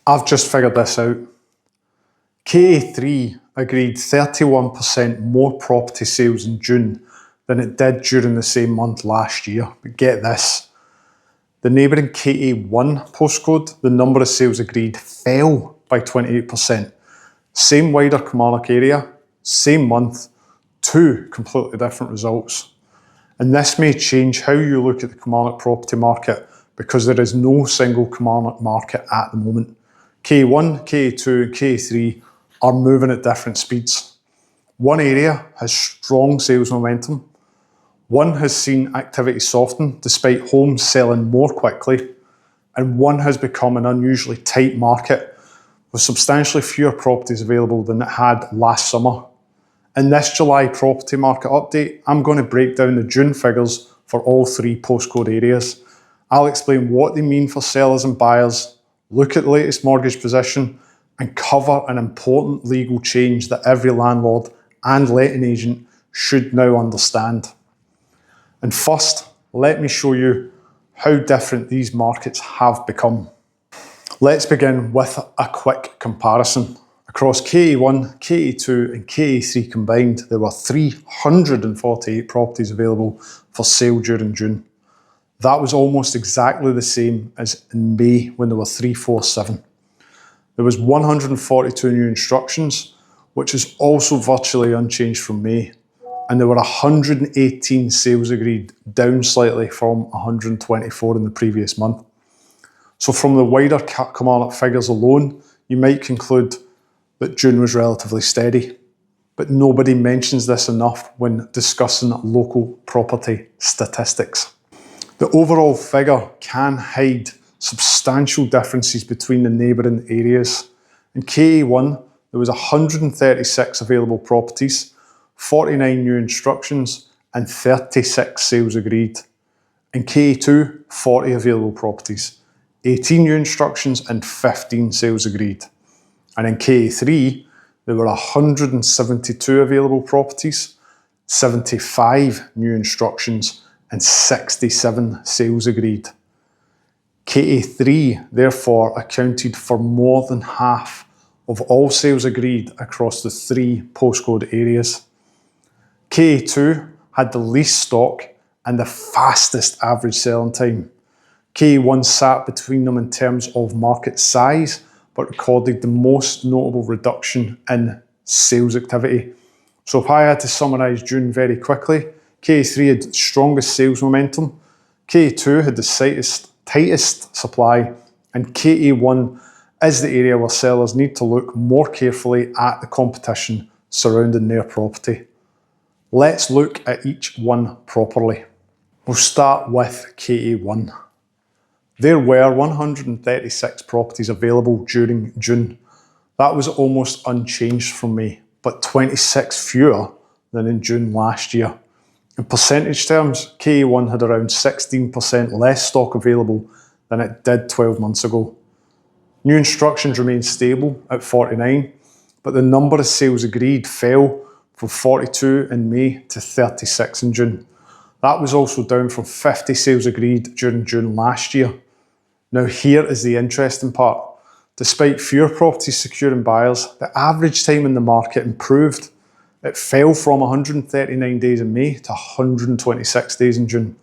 I've just figured this out. KA3 agreed 31% more property sales in June than it did during the same month last year. But get this, the neighbouring KA1 postcode, the number of sales agreed fell by 28%. Same wider Kilmarnock area, same month, two completely different results. And this may change how you look at the Kilmarnock property market because there is no single Kilmarnock market at the moment. KA1, KA2 and KA3 are moving at different speeds. One area has strong sales momentum. One has seen activity soften despite homes selling more quickly. And one has become an unusually tight market with substantially fewer properties available than it had last summer. In this July property market update, I'm going to break down the June figures for all three postcode areas. I'll explain what they mean for sellers and buyers, look at the latest mortgage position, and cover an important legal change that every landlord and letting agent should now understand. And first, let me show you how different these markets have become. Let's begin with a quick comparison. Across KA1, KA2 and KA3 combined, there were 348 properties available for sale during June. That was almost exactly the same as in May when there were 347. There was 142 new instructions, which is also virtually unchanged from May. And there were 118 sales agreed, down slightly from 124 in the previous month. So from the wider Kilmarnock figures alone, you might conclude that June was relatively steady. But nobody mentions this enough when discussing local property statistics. The overall figure can hide substantial differences between the neighbouring areas. In KA1, there was 136 available properties, 49 new instructions and 36 sales agreed. In KA2, 40 available properties, 18 new instructions and 15 sales agreed. And in KA3, there were 172 available properties, 75 new instructions and 67 sales agreed. KA3 therefore accounted for more than half of all sales agreed across the three postcode areas. KA2 had the least stock and the fastest average selling time. KA1 sat between them in terms of market size, but recorded the most notable reduction in sales activity. So if I had to summarise June very quickly, KA3 had the strongest sales momentum, KA2 had the tightest supply, and KA1 is the area where sellers need to look more carefully at the competition surrounding their property. Let's look at each one properly. We'll start with KA1. There were 136 properties available during June. That was almost unchanged from May, but 26 fewer than in June last year. In percentage terms, KA1 had around 16% less stock available than it did 12 months ago. New instructions remained stable at 49, but the number of sales agreed fell from 42 in May to 36 in June. That was also down from 50 sales agreed during June last year. Now here is the interesting part. Despite fewer properties securing buyers, the average time in the market improved. It fell from 139 days in May to 126 days in June.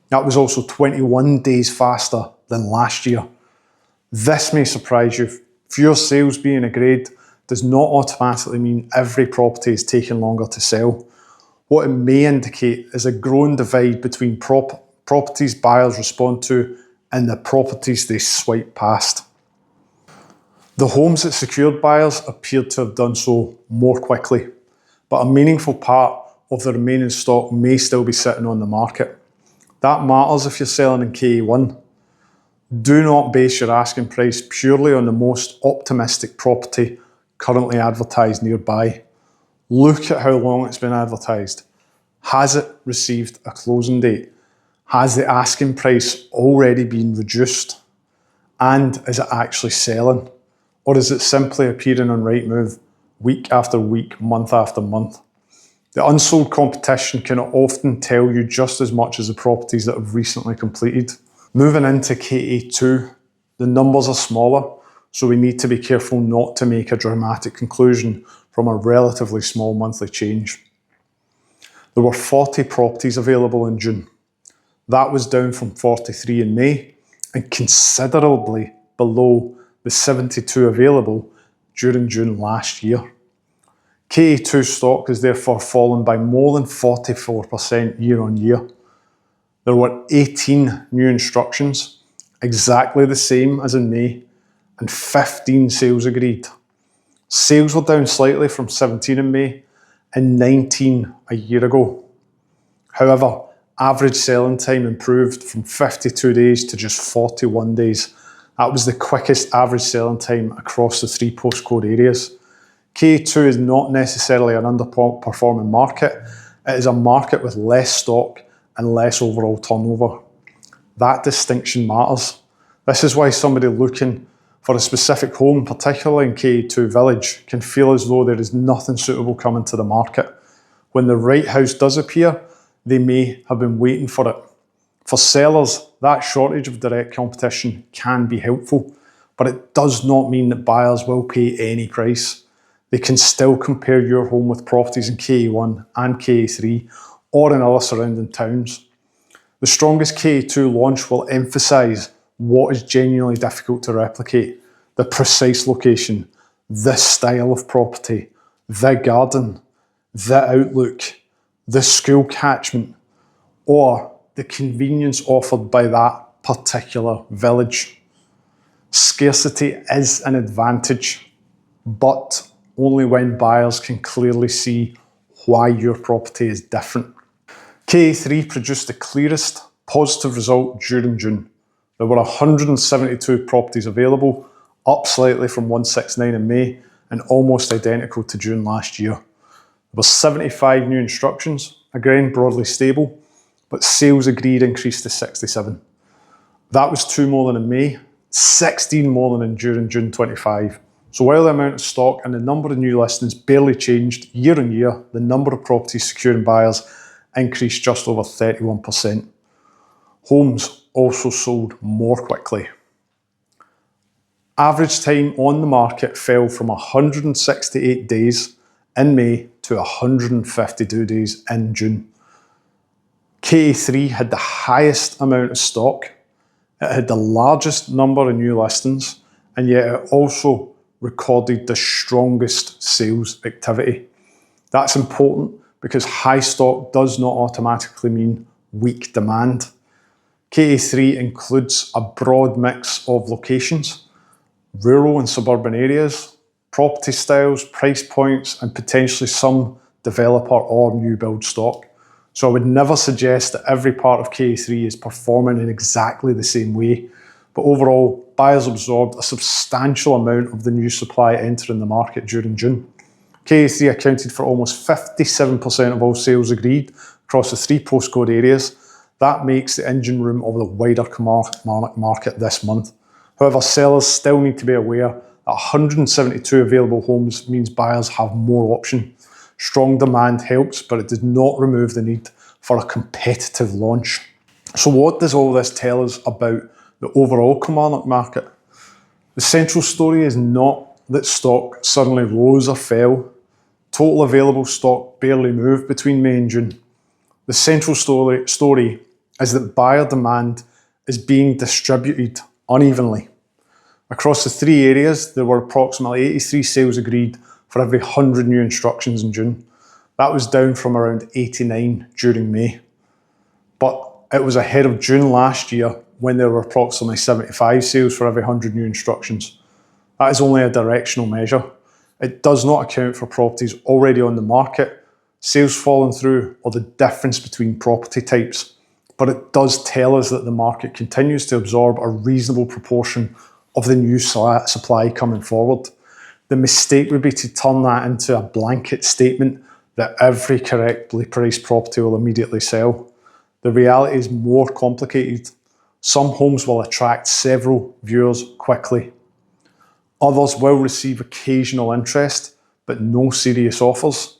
That was also 21 days faster than last year. This may surprise you. Fewer sales being agreed does not automatically mean every property is taking longer to sell. What it may indicate is a growing divide between properties buyers respond to and the properties they swipe past. The homes that secured buyers appeared to have done so more quickly, but a meaningful part of the remaining stock may still be sitting on the market. That matters if you're selling in KA1. Do not base your asking price purely on the most optimistic property currently advertised nearby. Look at how long it's been advertised. Has it received a closing date? Has the asking price already been reduced? And is it actually selling? Or is it simply appearing on Rightmove week after week, month after month? The unsold competition can often tell you just as much as the properties that have recently completed. Moving into KA2, the numbers are smaller, so we need to be careful not to make a dramatic conclusion from a relatively small monthly change. There were 40 properties available in June. That was down from 43 in May and considerably below the 72 available during June last year. KA2 stock has therefore fallen by more than 44% year on year. There were 18 new instructions, exactly the same as in May, and 15 sales agreed. Sales were down slightly from 17 in May and 19 a year ago. However, average selling time improved from 52 days to just 41 days. That was the quickest average selling time across the 3 postcode areas. KA2 is not necessarily an underperforming market. It is a market with less stock and less overall turnover. That distinction matters. This is why somebody looking for a specific home, particularly in KA2 Village, can feel as though there is nothing suitable coming to the market. When the right house does appear, they may have been waiting for it. For sellers, that shortage of direct competition can be helpful, but it does not mean that buyers will pay any price. They can still compare your home with properties in KA1 and KA3 or in other surrounding towns. The strongest KA2 launch will emphasise what is genuinely difficult to replicate: the precise location, the style of property, the garden, the outlook, the school catchment, or the convenience offered by that particular village. Scarcity is an advantage, but only when buyers can clearly see why your property is different. KA3 produced the clearest positive result during June. There were 172 properties available, up slightly from 169 in May and almost identical to June last year. There were 75 new instructions, again broadly stable, but sales agreed increased to 67. That was 2 more than in May, 16 more than during June 25. So while the amount of stock and the number of new listings barely changed year on year, the number of properties securing buyers increased just over 31%. Homes also sold more quickly. Average time on the market fell from 168 days in May to 152 days in June. KA3 had the highest amount of stock, it had the largest number of new listings, and yet it also recorded the strongest sales activity. That's important because high stock does not automatically mean weak demand. KA3 includes a broad mix of locations, rural and suburban areas, property styles, price points, and potentially some developer or new build stock. So I would never suggest that every part of KA3 is performing in exactly the same way, but overall, buyers absorbed a substantial amount of the new supply entering the market during June. KA3 accounted for almost 57% of all sales agreed across the 3 postcode areas. That makes the engine room of the wider Kilmarnock market this month. However, sellers still need to be aware that 172 available homes means buyers have more option. Strong demand helps, but it does not remove the need for a competitive launch. So what does all this tell us about the overall Kilmarnock market? The central story is not that stock suddenly rose or fell. Total available stock barely moved between May and June. The central story is that buyer demand is being distributed unevenly. Across the 3 areas, there were approximately 83 sales agreed for every 100 new instructions in June. That was down from around 89 during May. But it was ahead of June last year when there were approximately 75 sales for every 100 new instructions. That is only a directional measure. It does not account for properties already on the market, sales falling through, or the difference between property types. But it does tell us that the market continues to absorb a reasonable proportion of the new supply coming forward. The mistake would be to turn that into a blanket statement that every correctly priced property will immediately sell. The reality is more complicated. Some homes will attract several viewers quickly. Others will receive occasional interest, but no serious offers.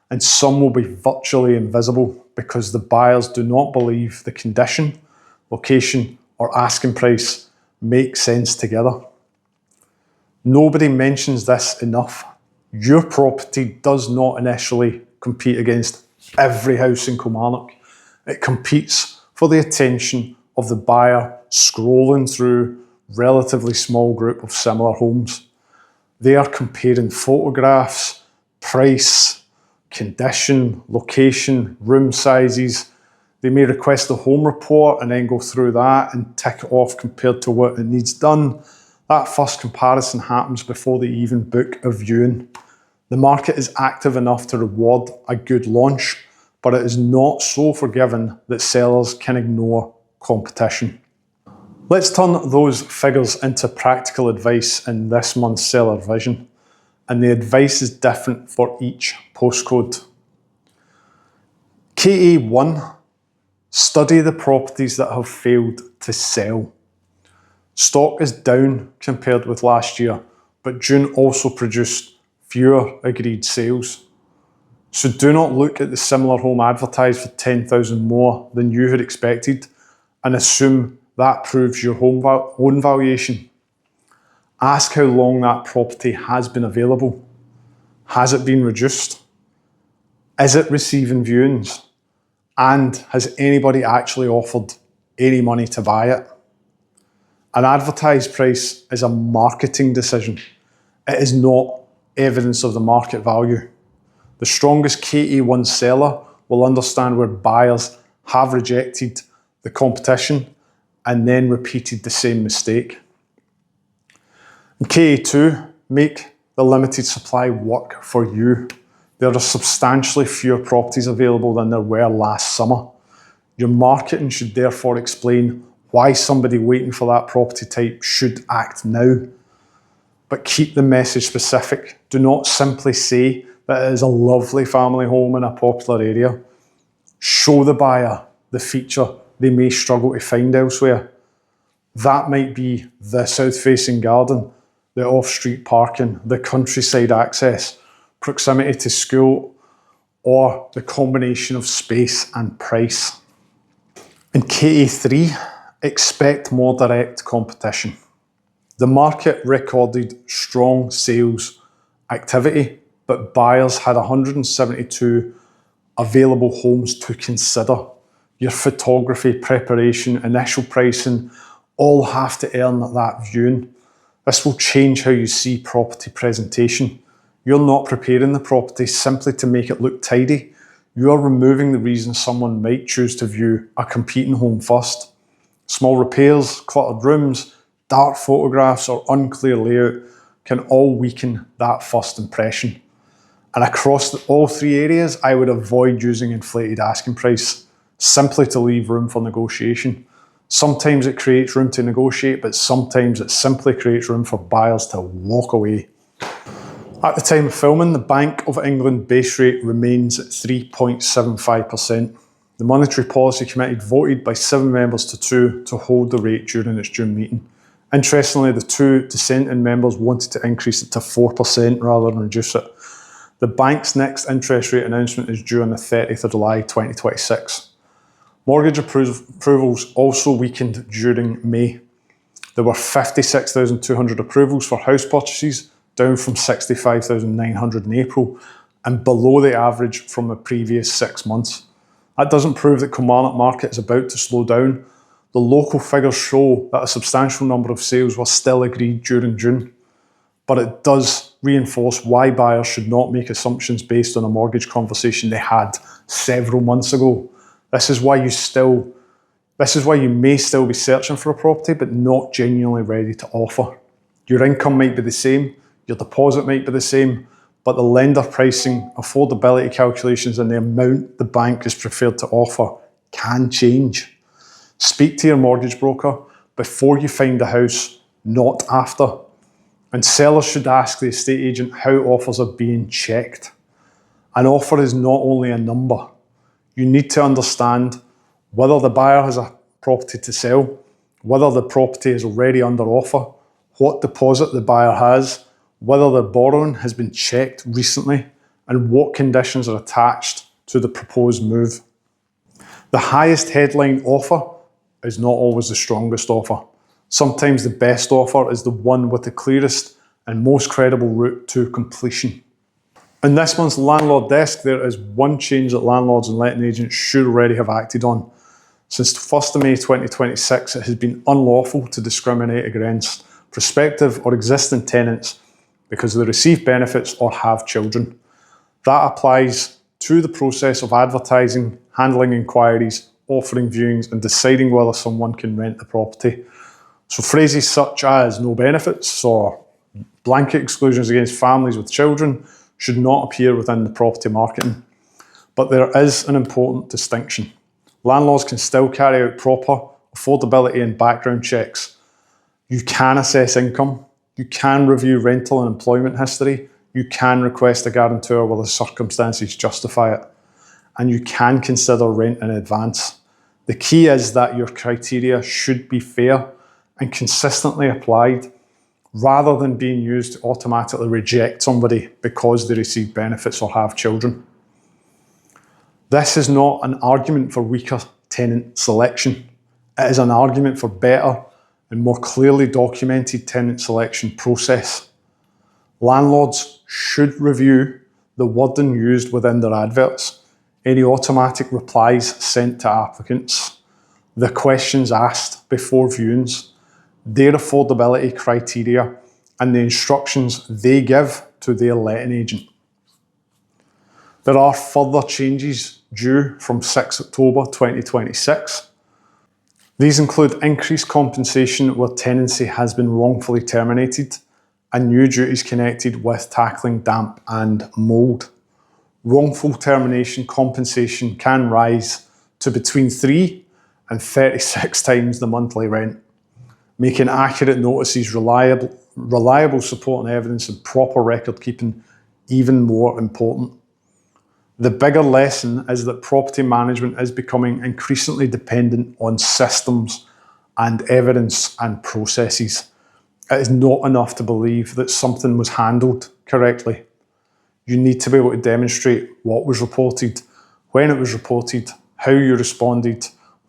And some will be virtually invisible because the buyers do not believe the condition, location, or asking price make sense together. Nobody mentions this enough. Your property does not initially compete against every house in Kilmarnock. It competes for the attention of the buyer scrolling through a relatively small group of similar homes. They are comparing photographs, price, condition, location, room sizes. They may request a home report and then go through that and tick it off compared to what it needs done. That first comparison happens before they even book a viewing. The market is active enough to reward a good launch, but it is not so forgiving that sellers can ignore competition. Let's turn those figures into practical advice in this month's Seller Vision, and the advice is different for each postcode. KA1, study the properties that have failed to sell. Stock is down compared with last year, but June also produced fewer agreed sales. So do not look at the similar home advertised for 10,000 more than you had expected and assume that proves your own valuation. Ask how long that property has been available. Has it been reduced? Is it receiving viewings? And has anybody actually offered any money to buy it? An advertised price is a marketing decision. It is not evidence of the market value. The strongest KA1 seller will understand where buyers have rejected the competition and then repeated the same mistake. In KA2, make the limited supply work for you. There are substantially fewer properties available than there were last summer. Your marketing should therefore explain why somebody waiting for that property type should act now. But keep the message specific. Do not simply say that it is a lovely family home in a popular area. Show the buyer the feature they may struggle to find elsewhere. That might be the south-facing garden, the off-street parking, the countryside access, proximity to school, or the combination of space and price. In KA3, expect more direct competition. The market recorded strong sales activity, but buyers had 172 available homes to consider. Your photography, preparation, initial pricing all have to earn that viewing. This will change how you see property presentation. You're not preparing the property simply to make it look tidy. You are removing the reason someone might choose to view a competing home first. Small repairs, cluttered rooms, dark photographs or unclear layout can all weaken that first impression. And across all three areas, I would avoid using inflated asking price, simply to leave room for negotiation. Sometimes it creates room to negotiate, but sometimes it simply creates room for buyers to walk away. At the time of filming, the Bank of England base rate remains at 3.75%. The Monetary Policy Committee voted by 7 members to 2 to hold the rate during its June meeting. Interestingly, the 2 dissenting members wanted to increase it to 4% rather than reduce it. The bank's next interest rate announcement is due on the 30th of July 2026. Mortgage approvals also weakened during May. There were 56,200 approvals for house purchases, down from 65,900 in April, and below the average from the previous 6 months. That doesn't prove that Kilmarnock market is about to slow down. The local figures show that a substantial number of sales were still agreed during June, but it does reinforce why buyers should not make assumptions based on a mortgage conversation they had several months ago. This is why you may still be searching for a property but not genuinely ready to offer. Your income might be the same, your deposit might be the same, but the lender pricing, affordability calculations and the amount the bank is prepared to offer can change. Speak to your mortgage broker before you find a house, not after. And sellers should ask the estate agent how offers are being checked. An offer is not only a number. You need to understand whether the buyer has a property to sell, whether the property is already under offer, what deposit the buyer has, whether the borrowing has been checked recently, and what conditions are attached to the proposed move. The highest headline offer is not always the strongest offer. Sometimes the best offer is the one with the clearest and most credible route to completion. In this month's Landlord Desk, there is one change that landlords and letting agents should already have acted on. Since the 1st of May 2026, it has been unlawful to discriminate against prospective or existing tenants because they receive benefits or have children. That applies to the process of advertising, handling inquiries, offering viewings, and deciding whether someone can rent the property. So phrases such as no benefits or blanket exclusions against families with children should not appear within the property marketing. But there is an important distinction. Landlords can still carry out proper affordability and background checks. You can assess income, you can review rental and employment history, you can request a guarantor where the circumstances justify it, and you can consider rent in advance. The key is that your criteria should be fair and consistently applied, rather than being used to automatically reject somebody because they receive benefits or have children. This is not an argument for weaker tenant selection. It is an argument for better and more clearly documented tenant selection process. Landlords should review the wording used within their adverts, any automatic replies sent to applicants, the questions asked before viewings, their affordability criteria, and the instructions they give to their letting agent. There are further changes due from 6 October 2026. These include increased compensation where tenancy has been wrongfully terminated and new duties connected with tackling damp and mould. Wrongful termination compensation can rise to between 3 and 36 times the monthly rent, making accurate notices, reliable support and evidence, and proper record keeping even more important. The bigger lesson is that property management is becoming increasingly dependent on systems and evidence and processes. It is not enough to believe that something was handled correctly. You need to be able to demonstrate what was reported, when it was reported, how you responded,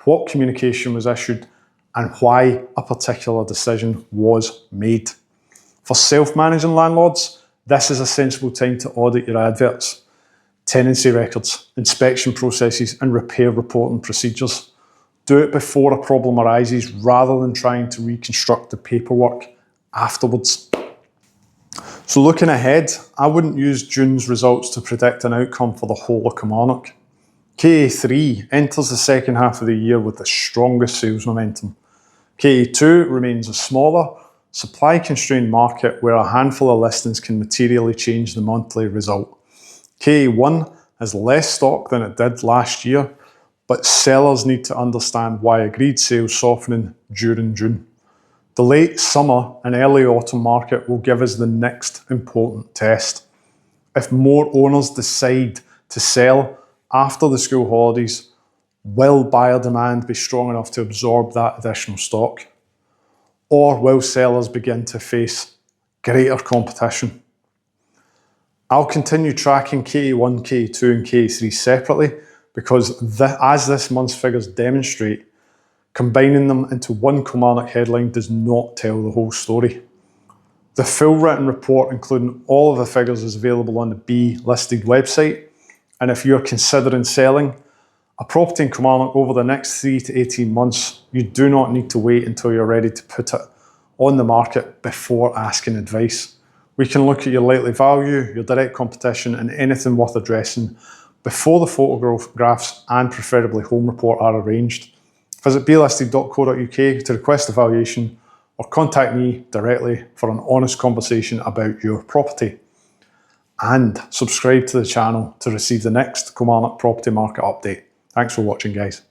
what communication was issued, and why a particular decision was made. For self-managing landlords, this is a sensible time to audit your adverts, tenancy records, inspection processes, and repair reporting procedures. Do it before a problem arises rather than trying to reconstruct the paperwork afterwards. So looking ahead, I wouldn't use June's results to predict an outcome for the whole of Kilmarnock. KA3 enters the second half of the year with the strongest sales momentum. KA2 remains a smaller, supply-constrained market where a handful of listings can materially change the monthly result. KA1 has less stock than it did last year, but sellers need to understand why agreed sales softening during June. The late summer and early autumn market will give us the next important test. If more owners decide to sell after the school holidays, will buyer demand be strong enough to absorb that additional stock? Or will sellers begin to face greater competition? I'll continue tracking KA1, KA2 and KA3 separately because as this month's figures demonstrate, combining them into one Kilmarnock headline does not tell the whole story. The full written report, including all of the figures, is available on the B listed website, and if you're considering selling a property in Kilmarnock over the next 3 to 18 months, you do not need to wait until you're ready to put it on the market before asking advice. We can look at your likely value, your direct competition, and anything worth addressing before the photographs and preferably home report are arranged. Visit blisted.co.uk to request a valuation or contact me directly for an honest conversation about your property. And subscribe to the channel to receive the next Comparison Property Market update. Thanks for watching, guys.